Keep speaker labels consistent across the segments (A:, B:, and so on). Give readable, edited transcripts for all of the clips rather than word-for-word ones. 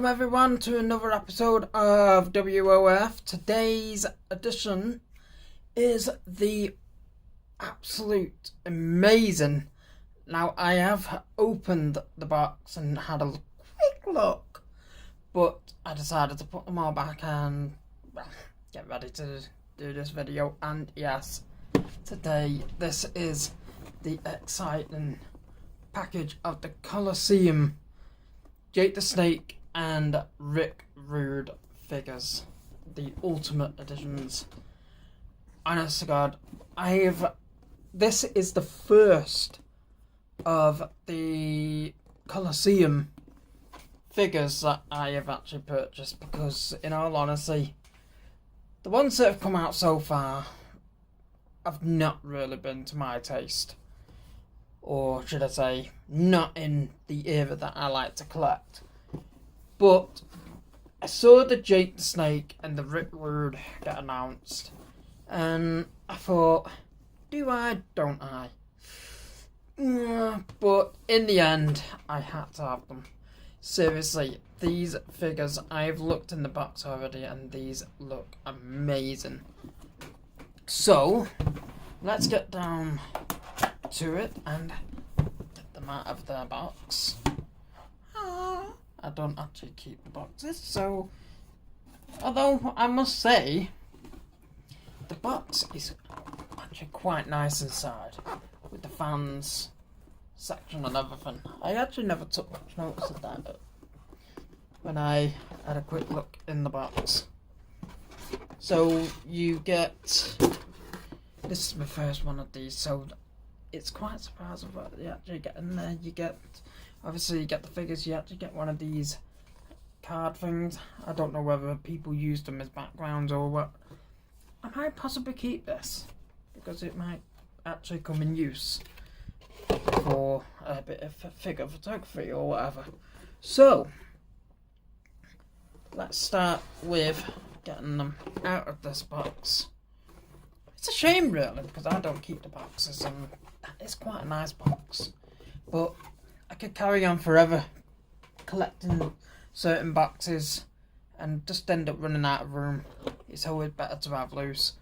A: Welcome everyone to another episode of WOF. Today's edition is the absolute amazing. Now I have opened the box and had a quick look, but I decided to put them all back and get ready to do this video. And yes, today this is the exciting package of the Coliseum Jake the Snake and Rick Rude figures, the Ultimate Editions. Honest to God, this is the first of the Coloseum figures that I have actually purchased, because in all honesty, the ones that have come out so far have not really been to my taste. Or should I say, not in the era that I like to collect. But I saw the Jake the Snake and the Rick Rude get announced, and I thought, do I, don't I? But in the end, I had to have them. Seriously, these figures, I've looked in the box already, and these look amazing. So, let's get down to it and get them out of their box. I don't actually keep the boxes, so although I must say the box is actually quite nice inside with the fans section and everything. I actually never took much notice of that when I had a quick look in the box. So you get, this is my first one of these, so it's quite surprising what you actually get in there. You get, obviously you get the figures, you actually get one of these card things. I don't know whether people use them as backgrounds or what. I might possibly keep this, because it might actually come in use for a bit of figure photography or whatever. So, let's start with getting them out of this box. It's a shame really, because I don't keep the boxes, and it's quite a nice box, but I could carry on forever collecting certain boxes and just end up running out of room. It's always better to have loose.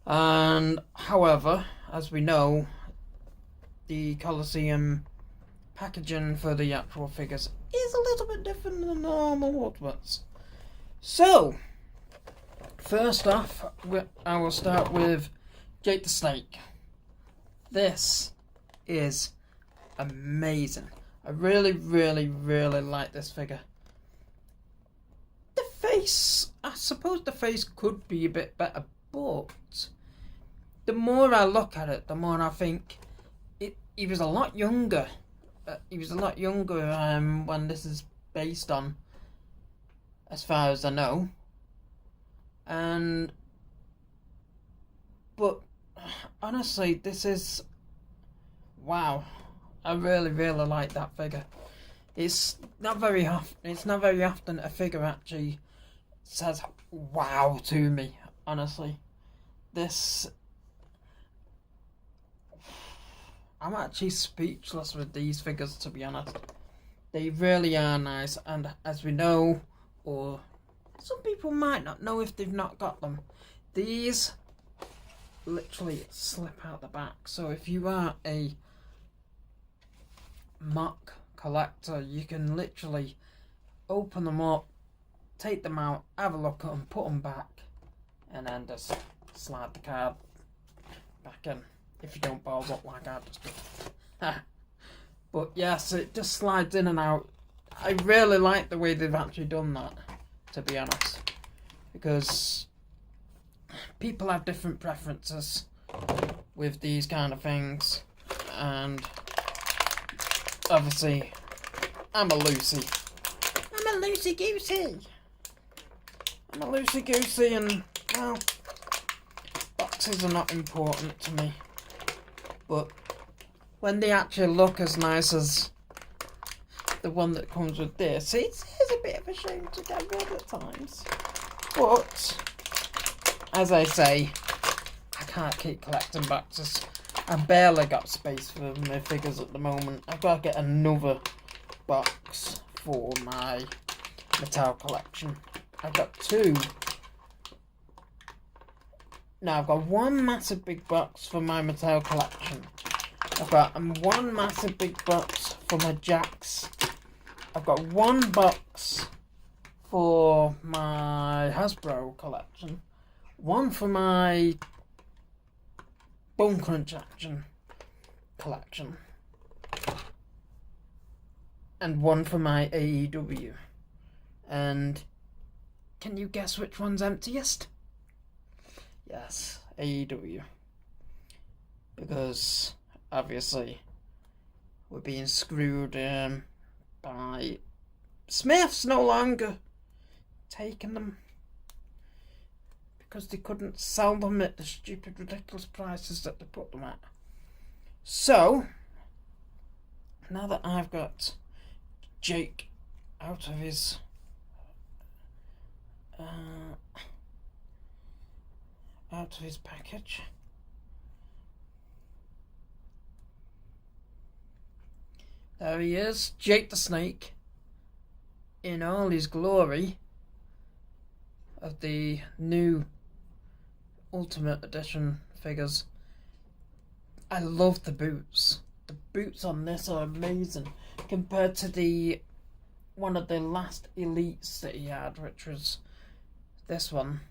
A: And however, as we know, the Coliseum packaging for the actual figures is a little bit different than normal Ultimates. So, first off, I will start with Jake the Snake. This is amazing. I really like this figure. The face, I suppose the face could be a bit better, but the more I look at it, the more I think he was a lot younger. He was a lot younger when this is based on, as far as I know. But honestly, this is, wow. I really like that figure. It's not very often a figure actually says wow to me, honestly. I'm actually speechless with these figures, to be honest. They really are nice, and as we know, or some people might not know if they've not got them, these literally slip out the back. So if you are a mock collector, you can literally open them up, take them out, have a look at them, put them back, and then just slide the card back in if you don't balls up like I just did. But yes, it just slides in and out. I really like the way they've actually done that, to be honest, because people have different preferences with these kind of things, and obviously I'm a loosey-goosey, and well, boxes are not important to me, but when they actually look as nice as the one that comes with this, it's a bit of a shame to get rid at times. But as I say, I can't keep collecting boxes. I've barely got space for my figures at the moment. I've got to get another box for my Mattel collection. I've got two. Now I've got one massive big box for my Mattel collection. I've got one massive big box for my Jakks. I've got one box for my Hasbro collection. One for my Bone Crunch action collection. And one for my AEW. And can you guess which one's emptiest? Yes, AEW. Because obviously we're being screwed by Smiths no longer taking them because they couldn't sell them at the stupid ridiculous prices that they put them at. So now that I've got Jake out of his package, there he is, Jake the Snake in all his glory of the new Ultimate Edition figures. I love the boots. The boots on this are amazing compared to the one of the last elites that he had, which was this one.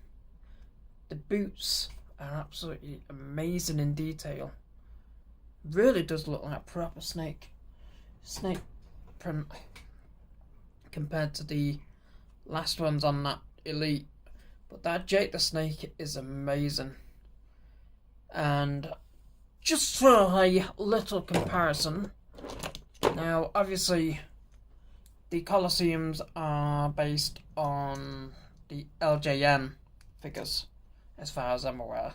A: The boots are absolutely amazing in detail. Really does look like proper snake print compared to the last ones on that elite. But that Jake the Snake is amazing. And just for a little comparison, now obviously the Coliseums are based on the LJN figures, as far as I'm aware.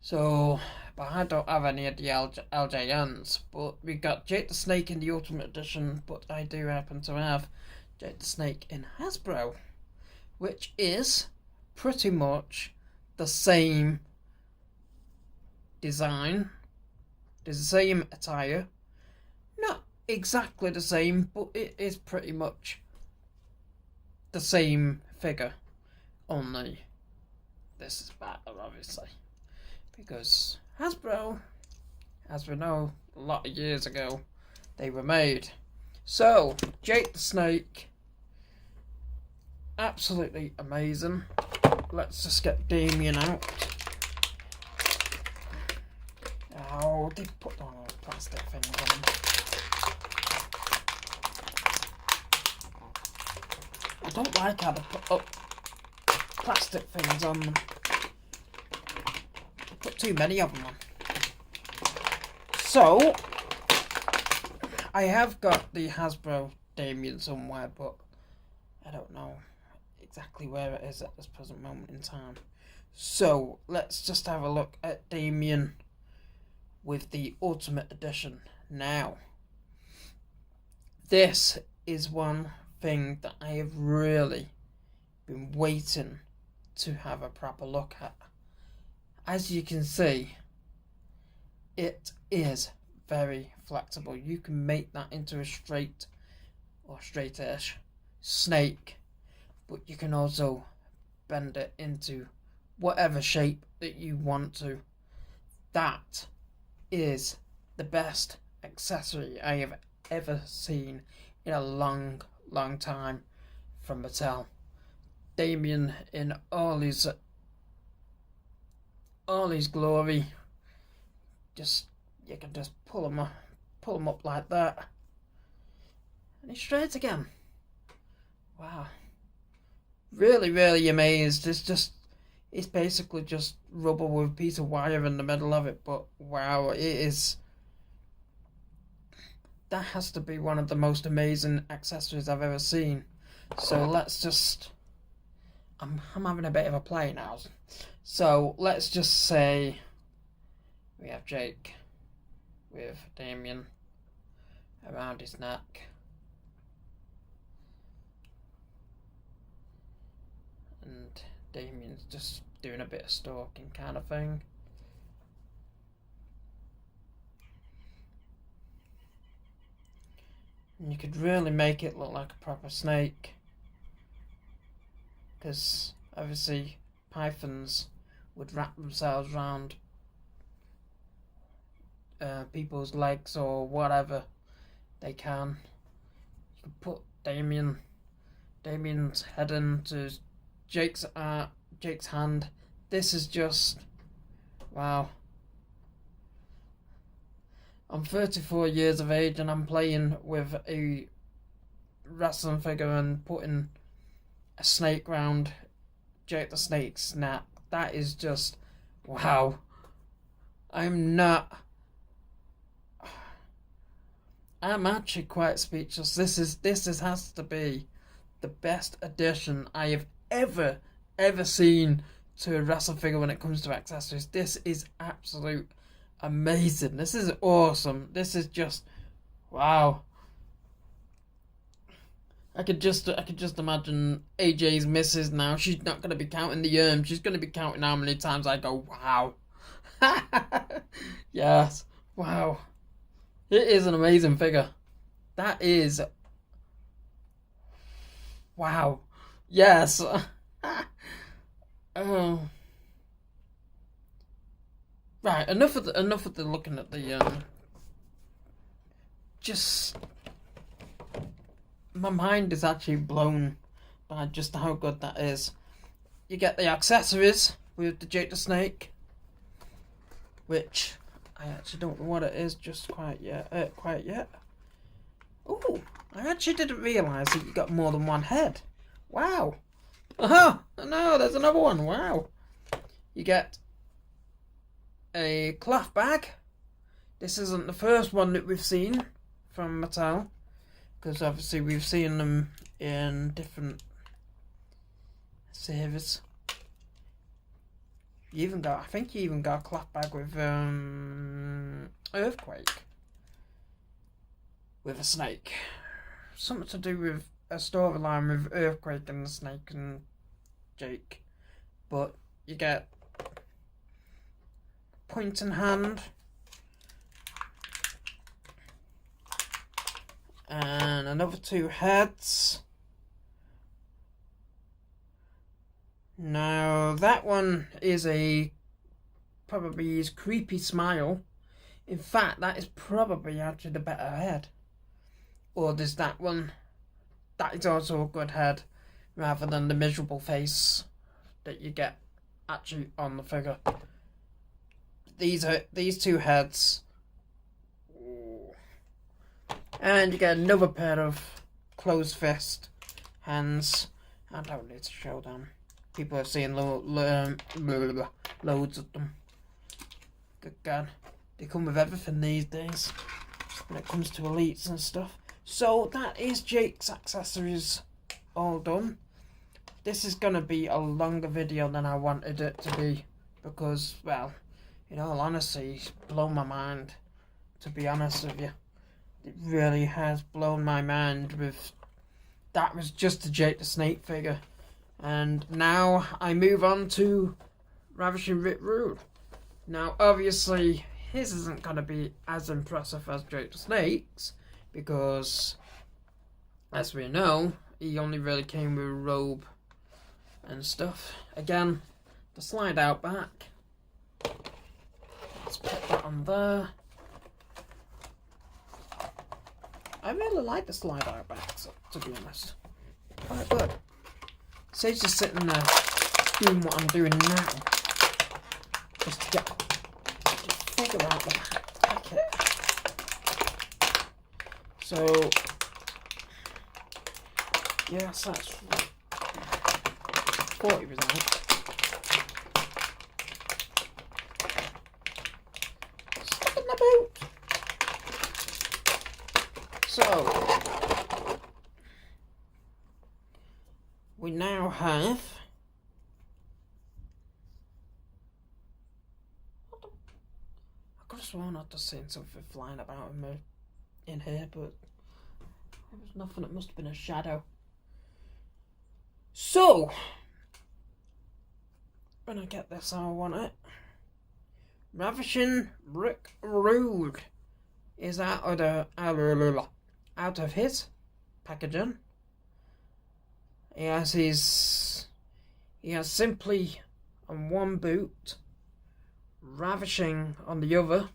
A: So, but I don't have any of the LJNs, but we got Jake the Snake in the Ultimate Edition, but I do happen to have Jake the Snake in Hasbro, which is pretty much the same design, the same attire, not exactly the same, but it is pretty much the same figure, only this is better, obviously, because Hasbro, as we know, a lot of years ago they were made. So Jake the Snake, absolutely amazing. Let's just get Damien out. Oh, they put on all plastic things on them. I don't like how they put up plastic things on them. They put too many of them on. So, I have got the Hasbro Damien somewhere, but I don't know exactly where it is at this present moment in time. So, let's just have a look at Damien with the Ultimate Edition now. This is one thing that I have really been waiting to have a proper look at. As you can see, it is very flexible. You can make that into a straight or straightish snake, but you can also bend it into whatever shape that you want to. That is the best accessory I have ever seen in a long time from Mattel. Damien in all his glory. Just, you can just pull him up like that, and he's straight again. Wow, really amazed. It's basically just rubber with a piece of wire in the middle of it, but wow, it is. That has to be one of the most amazing accessories I've ever seen. So let's just, I'm having a bit of a play now. So let's just say we have Jake with Damien around his neck. And Damien's just doing a bit of stalking kind of thing. And you could really make it look like a proper snake. Because obviously pythons would wrap themselves around people's legs or whatever they can. You could put Damien's head into Jake's hand. This is just wow. I'm 34 years of age and I'm playing with a wrestling figure and putting a snake round Jake the Snake's neck. That is just wow. I'm actually quite speechless. This has to be the best addition I have ever seen to a wrestling figure when it comes to accessories. This is absolute amazing. This is awesome. This is just wow. I could just imagine AJ's missus now. She's not gonna be counting the she's gonna be counting how many times I go wow. Yes, wow. It is an amazing figure. That is wow. Yes. Oh. Right, enough of the looking at the just my mind is actually blown by just how good that is. You get the accessories with the Jake the Snake, which I actually don't know what it is just quite yet. Oh, I actually didn't realise that you got more than one head. Wow. Oh no, there's another one. Wow. You get a cloth bag. This isn't the first one that we've seen from Mattel, because obviously we've seen them in different series. I think you even got a cloth bag with Earthquake with a snake. Something to do with a storyline with Earthquake and the snake and Jake. But you get point in hand and another two heads. Now that one is probably his creepy smile. In fact, that is probably actually the better head. Or there's that one. That is also a good head, rather than the miserable face that you get actually on the figure. These two heads. And you get another pair of closed fist hands. I don't need to show them. People are seeing loads of them. Good God. They come with everything these days when it comes to elites and stuff. So that is Jake's accessories all done. This is going to be a longer video than I wanted it to be. Because, well, in all honesty, it's blown my mind. To be honest with you. It really has blown my mind with... That was just a Jake the Snake figure. And now I move on to Ravishing Rick Rude. Now, obviously, his isn't going to be as impressive as Jake the Snake's, because, as we know, he only really came with a robe and stuff. Again, the slide out back. Let's put that on there. I really like the slide out back, to be honest. Quite good. Saves just sitting there doing what I'm doing now. Just to figure out the packet. So, yes, that's 40%. Sticking the boot. So, we now have I could have sworn I'd just seen something flying about in here, but there was nothing. It must have been a shadow. So, when I get this, I want it. Ravishing Rick Rude is out of the out of his packaging. He has Simply on one boot, Ravishing on the other.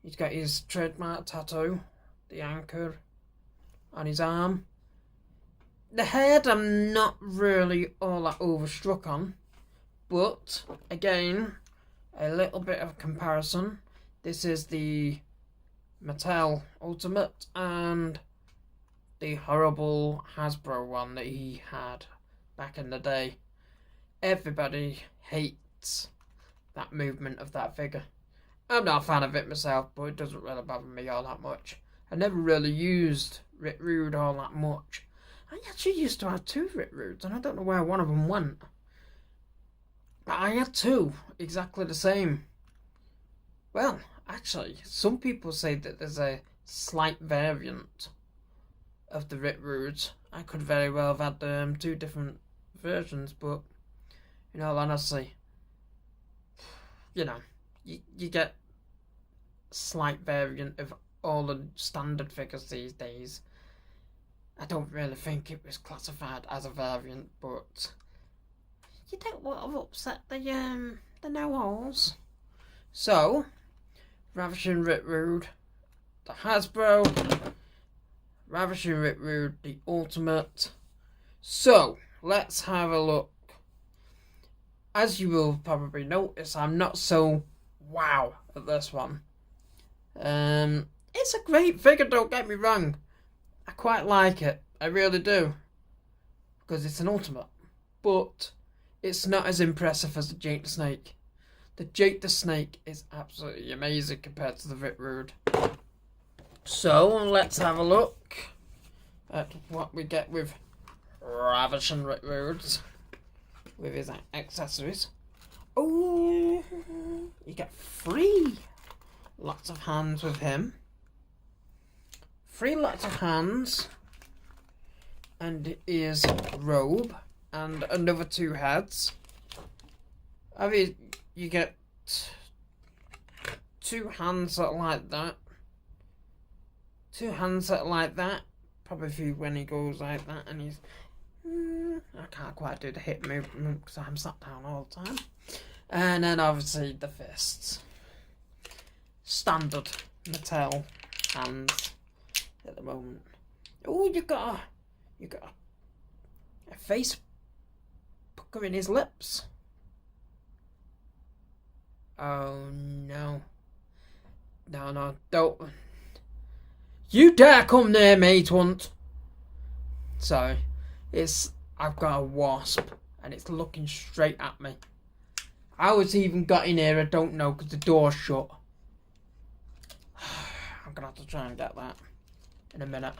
A: He's got his trademark tattoo, the anchor, on his arm. The head I'm not really all that overstruck on, but again, a little bit of comparison. This is the Mattel Ultimate and the horrible Hasbro one that he had back in the day. Everybody hates that movement of that figure. I'm not a fan of it myself, but it doesn't really bother me all that much. I never really used Rick Rude all that much. I actually used to have 2 Rick Rudes, and I don't know where one of them went. But I had 2, exactly the same. Well, actually, some people say that there's a slight variant of the Rick Rudes. I could very well have had 2 different versions, but in all honesty, you know, you get slight variant of all the standard figures these days. I don't really think it was classified as a variant, but you don't want to upset the know-alls. So, Ravishing Rick Rude, the Hasbro, Ravishing Rick Rude, the Ultimate. So, let's have a look. As you will probably notice, I'm not so wow at this one. It's a great figure, don't get me wrong. I quite like it. I really do. Because it's an Ultimate. But it's not as impressive as the Jake the Snake. The Jake the Snake is absolutely amazing compared to the Rick Rude. So, let's have a look at what we get with Ravishing Rick Rude. With his accessories. Oh, you get 3 lots of hands with him. 3 lots of hands. And his robe. And another 2 heads. I mean, you get 2 hands that are like that. 2 hands that are like that. Probably when he goes like that and he's... I can't quite do the hip movement because I'm sat down all the time. And then obviously the fists. Standard Mattel hands at the moment. Oh, you got a face pucker in his lips. Oh no. No, don't. You dare come near me, twunt. Sorry. I've got a wasp and it's looking straight at me. How it's even got in here, I don't know because the door's shut. I'm going to have to try and get that in a minute.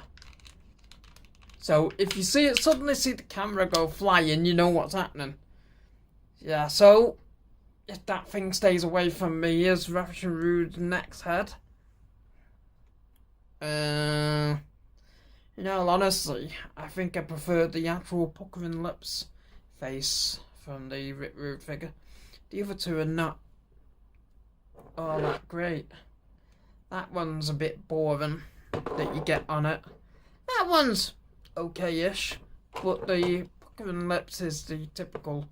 A: So if you suddenly see the camera go flying, you know what's happening. Yeah, so if that thing stays away from me, here's Ravishing Rude's next head. In all honesty, I think I prefer the actual puckering lips face from the Rick Rude figure. The other 2 are not all that great. That one's a bit boring that you get on it. That one's okay-ish, but the puckering lips is the typical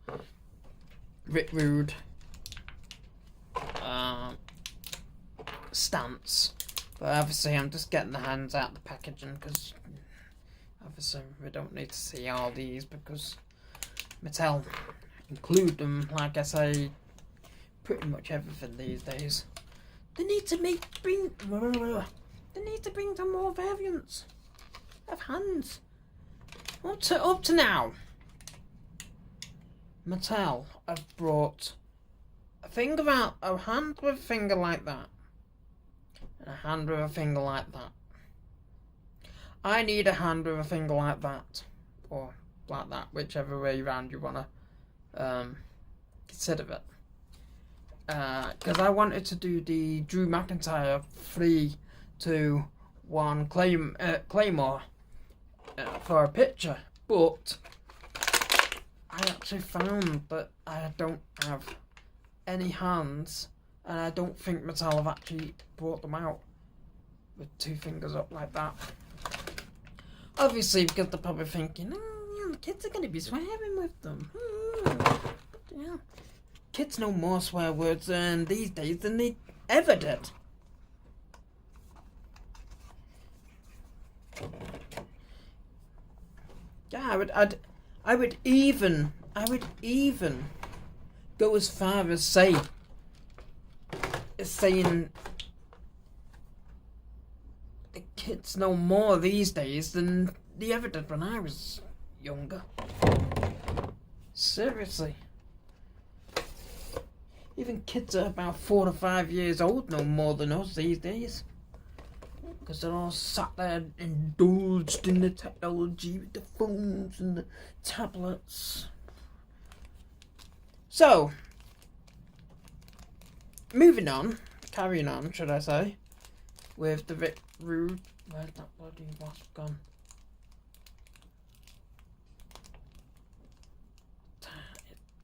A: Rick Rude stance. But obviously I'm just getting the hands out of the packaging because obviously we don't need to see all these because Mattel include them, like I say, pretty much everything these days. They need to bring some more variants of hands. Up to now, Mattel have brought a hand with a finger like that. And a hand with a finger like that. I need a hand with a finger like that. Or like that, whichever way around you want to consider it. Because I wanted to do the Drew McIntyre 3-2-1 Claymore for a picture. But I actually found that I don't have any hands. And I don't think Mattel have actually brought them out with 2 fingers up like that. Obviously, because they're probably thinking, the kids are going to be swearing with them. But, yeah, kids know more swear words these days than they ever did. Yeah, I would even go as far as saying the kids know more these days than they ever did when I was younger. Seriously. Even kids that are about 4 to 5 years old know more than us these days. Because they're all sat there indulged in the technology with the phones and the tablets. So, carrying on, should I say, with the Rick Rude. Where's that bloody wasp gone?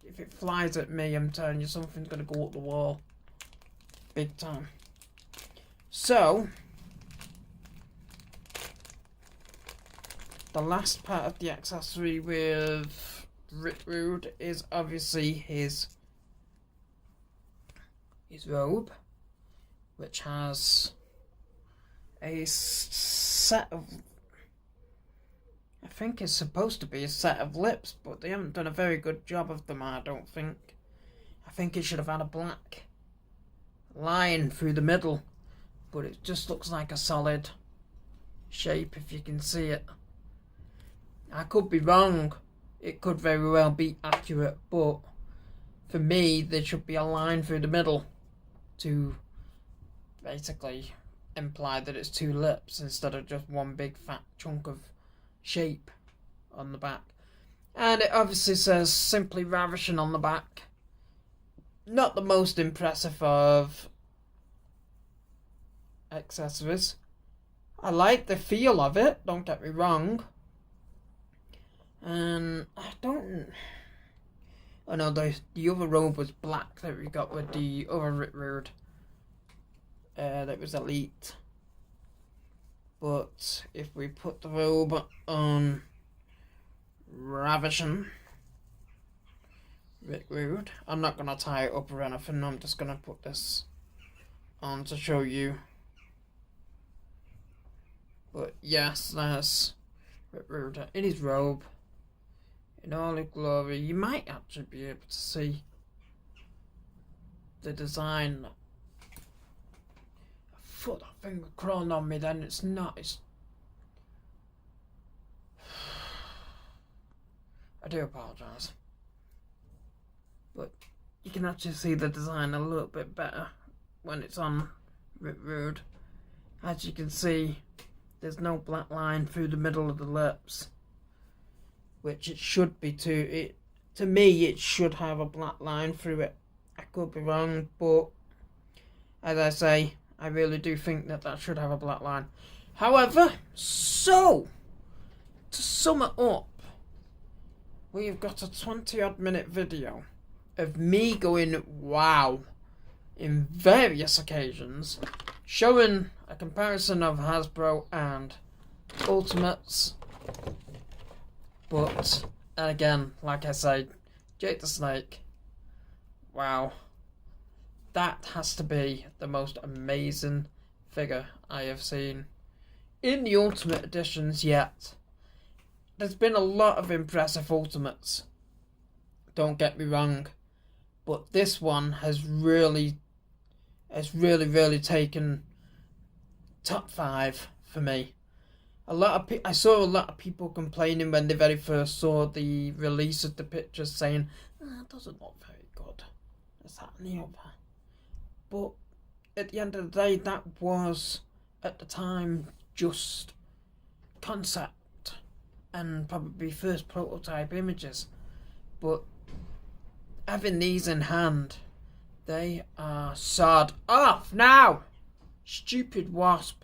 A: If it flies at me, I'm telling you, something's going to go up the wall. Big time. So, the last part of the accessory with Rick Rude is obviously his robe, which has a set of, I think it's supposed to be a set of lips, but they haven't done a very good job of them, I don't think. I think it should have had a black line through the middle, but it just looks like a solid shape if you can see it. I could be wrong, it could very well be accurate, but for me there should be a line through the middle to basically imply that it's 2 lips instead of just one big fat chunk of shape on the back. And it obviously says Simply Ravishing on the back. Not the most impressive of accessories. I like the feel of it, don't get me wrong. And I don't... Oh no, the other robe was black that we got with the other Rick Rude. That was Elite. But if we put the robe on Ravishing Rick Rude, I'm not going to tie it up or anything, I'm just going to put this on to show you. But yes, there's Rick Rude in his robe, in all his glory. You might actually be able to see the design. I thought that thing was crawling on me then, it's not. I do apologise. But you can actually see the design a little bit better when it's on Rick Rude. As you can see, there's no black line through the middle of the lips, which it should be too. To me, it should have a black line through it. I could be wrong, but as I say, I really do think that should have a black line. However, so to sum it up, we've got a 20-odd minute video of me going wow in various occasions, showing a comparison of Hasbro and Ultimates. But again, like I said, Jake the Snake, wow, that has to be the most amazing figure I have seen in the Ultimate editions yet. There's been a lot of impressive Ultimates, don't get me wrong, but this one has really taken top 5 for me. I saw a lot of people complaining when they very first saw the release of the pictures, saying, it doesn't look very good, this, that and the other. But at the end of the day, that was at the time just concept and probably first prototype images. But having these in hand, they are sawed off now. Stupid wasp.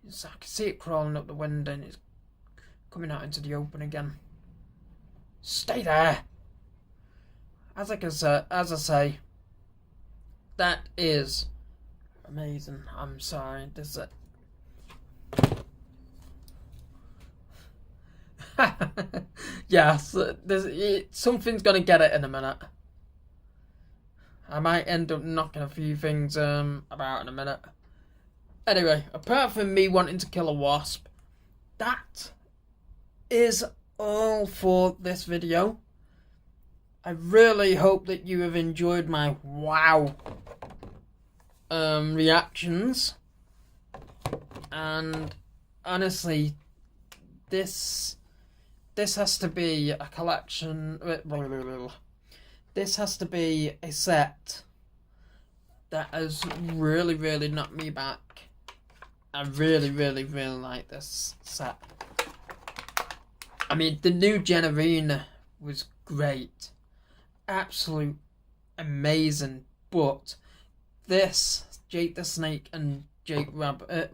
A: I can see it crawling up the window and it's coming out into the open again. Stay there. As I say, that is amazing. I'm sorry. Yes, something's gonna get it in a minute. I might end up knocking a few things about in a minute. Anyway, apart from me wanting to kill a wasp, that is all for this video. I really hope that you have enjoyed my wow reactions. And honestly, this has to be a collection. This has to be a set that has really, really knocked me back. I really, really, really like this set. I mean, the new Gen Arena was great. Absolute amazing. But this, Jake the Snake and Jake Roberts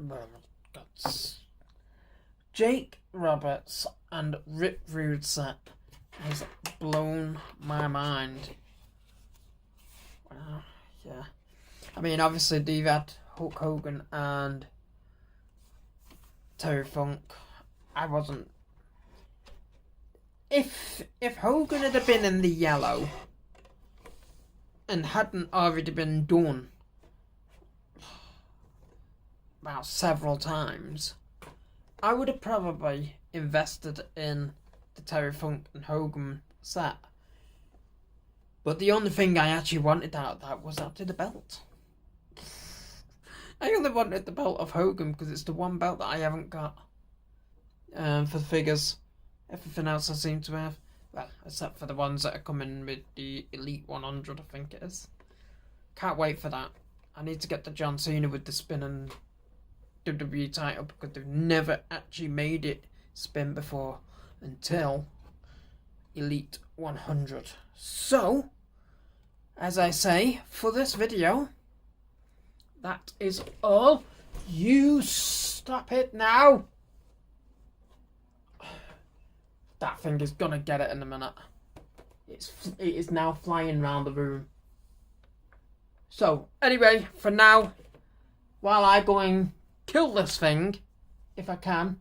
A: and Rick Rude set has blown my mind. Wow, yeah. I mean, obviously, they've had Hulk Hogan and Terry Funk. I wasn't. If Hogan had been in the yellow and hadn't already been done about several times, I would have probably invested in the Terry Funk and Hogan set. But the only thing I actually wanted out of that was actually the belt. I only wanted the belt of Hogan because it's the one belt that I haven't got for the figures. Everything else I seem to have. Well, except for the ones that are coming with the Elite 100, I think it is. Can't wait for that. I need to get the John Cena with the spinning WWE title because they've never actually made it spin before until Elite 100. So, as I say, for this video, that is all. You stop it now. That thing is gonna get it in a minute. It is now flying around the room. So, anyway, for now, while I go and kill this thing, if I can,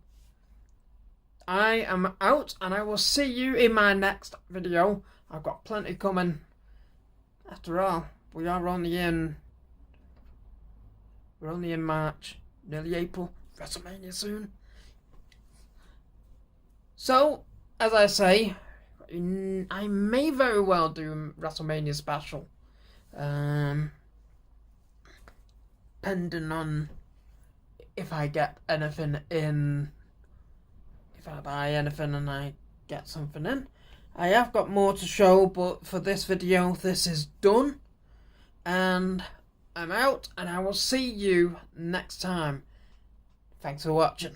A: I am out and I will see you in my next video. I've got plenty coming. After all, we're only in March, nearly April, WrestleMania soon. So, as I say, I may very well do a WrestleMania special. Depending on if I get anything in, if I buy anything and I get something in. I have got more to show, but for this video, this is done. And I'm out, and I will see you next time. Thanks for watching.